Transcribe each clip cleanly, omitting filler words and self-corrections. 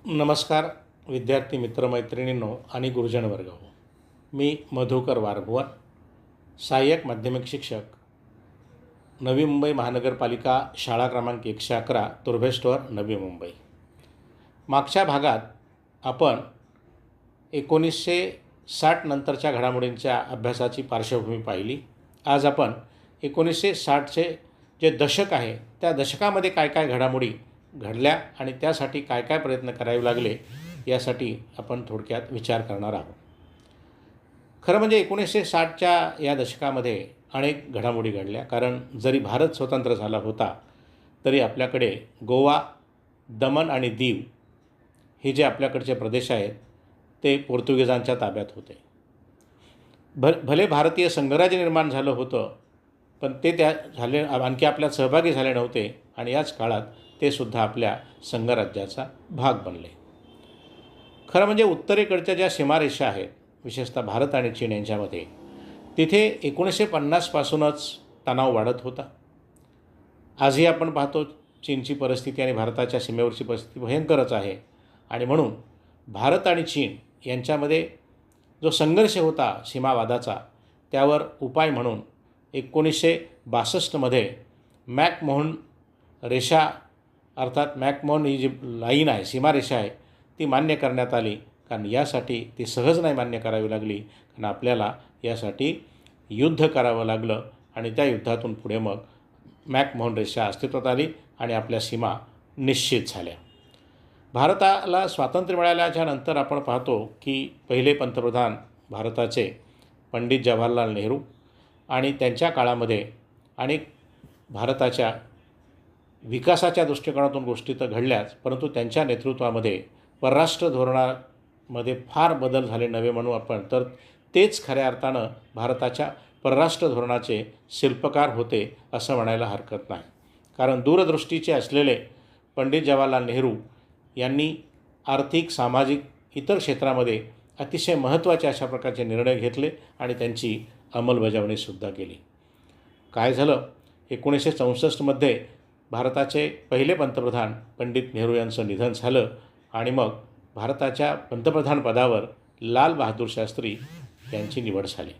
नमस्कार विद्यार्थी मित्रमैत्रिणींनो आणि गुरुजन वर्ग. मी मधुकर वारभुवन, सहाय्यक माध्यमिक शिक्षक, नवी मुंबई महानगरपालिका शाळा क्रमांक 111 तुर्भेस्टोअर, नवी मुंबई. मागच्या भागात आपण 1960 नंतरच्या घडामोडींच्या अभ्यासाची पार्श्वभूमी पाहिली. आज आपण 1960चे जे दशक आहे त्या दशकामध्ये काय काय घडामोडी घडल्या आणि त्यासाठी काय काय प्रयत्न करावे लागले यासाठी आपण थोडक्यात विचार करणार आहोत. खरं म्हणजे 1960च्या या दशकामध्ये अनेक घडामोडी घडल्या. कारण जरी भारत स्वतंत्र झाला होता तरी आपल्याकडे गोवा, दमण आणि दीव हे जे आपल्याकडचे प्रदेश आहेत ते पोर्तुगीजांच्या ताब्यात होते. भले भारतीय संघराज्य निर्माण झालं होतं पण ते झाले आणखी आपल्यात सहभागी झाले नव्हते आणि याच काळात ते सुद्धा आपल्या संघराज्याचा भाग बनले. खरं म्हणजे उत्तरेकडच्या ज्या सीमारेषा आहेत विशेषतः भारत आणि चीन यांच्यामध्ये तिथे 1950पासूनच तणाव वाढत होता. आजही आपण पाहतो चीनची परिस्थिती आणि भारताच्या सीमेवरची परिस्थिती भयंकरच आहे आणि म्हणून भारत आणि चीन यांच्यामध्ये जो संघर्ष होता सीमावादाचा त्यावर उपाय म्हणून 1962मध्ये मॅकमोहन रेषा अर्थात मॅकमोहन ही जी लाईन आहे सीमारेषा आहे ती मान्य करण्यात आली. कारण यासाठी ती सहज नाही मान्य करावी लागली, कारण आपल्याला यासाठी युद्ध करावं लागलं आणि त्या युद्धातून पुढे मग मॅकमोहन रेषा अस्तित्वात आली आणि आपल्या सीमा निश्चित झाल्या. भारताला स्वातंत्र्य मिळाल्याच्या नंतर आपण पाहतो की पहिले पंतप्रधान भारताचे पंडित जवाहरलाल नेहरू आणि त्यांच्या काळामध्ये अनेक भारताच्या विकासाच्या दृष्टिकोनातून गोष्टी तर घडल्याच, परंतु त्यांच्या नेतृत्वामध्ये परराष्ट्र धोरणामध्ये फार बदल झाले नवे म्हणू आपण तर तेच खऱ्या अर्थानं भारताच्या परराष्ट्र धोरणाचे शिल्पकार होते असं म्हणायला हरकत नाही. कारण दूरदृष्टीचे असलेले पंडित जवाहरलाल नेहरू यांनी आर्थिक, सामाजिक, इतर क्षेत्रामध्ये अतिशय महत्त्वाचे अशा प्रकारचे निर्णय घेतले आणि त्यांची अंमलबजावणीसुद्धा केली. काय झालं, 1964मध्ये भारताचे पहिले पंतप्रधान पंडित नेहरू यांचं निधन झालं आणि मग भारताच्या पंतप्रधान पदावर लाल बहादूर शास्त्री यांची निवड झाली.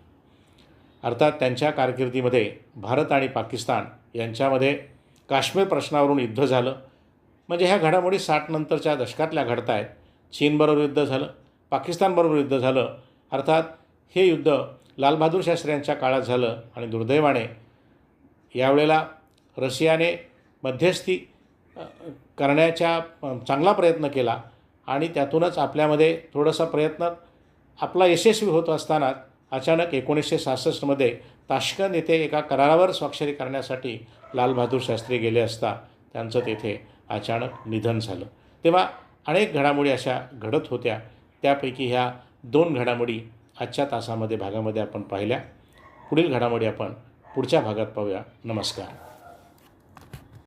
अर्थात त्यांच्या कारकिर्दीमध्ये भारत आणि पाकिस्तान यांच्यामध्ये काश्मीर प्रश्नावरून युद्ध झालं. म्हणजे ह्या घडामोडी 60 नंतरच्या दशकातल्या घडत आहेत. चीनबरोबर युद्ध झालं, पाकिस्तानबरोबर युद्ध झालं. अर्थात हे युद्ध लाल बहादूर शास्त्री यांच्या काळात झालं आणि दुर्दैवाने यावेळेला रशियाने मध्यस्थी करण्याचा चांगला प्रयत्न केला आणि त्यातूनच आपल्यामध्ये थोडासा प्रयत्न आपला यशस्वी होत असताना अचानक 1966मध्ये ताश्कंद येथे एका करारावर स्वाक्षरी करण्यासाठी लाल बहादूर शास्त्री गेले असता त्यांचं तेथे अचानक निधन झालं. तेव्हा अनेक घडामोडी अशा घडत होत्या. त्यापैकी ह्या 2 घडामोडी आजच्या भागामध्ये आपण पाहिल्या. पुढील घडामोडी आपण पुढच्या भागात पाहूया. नमस्कार.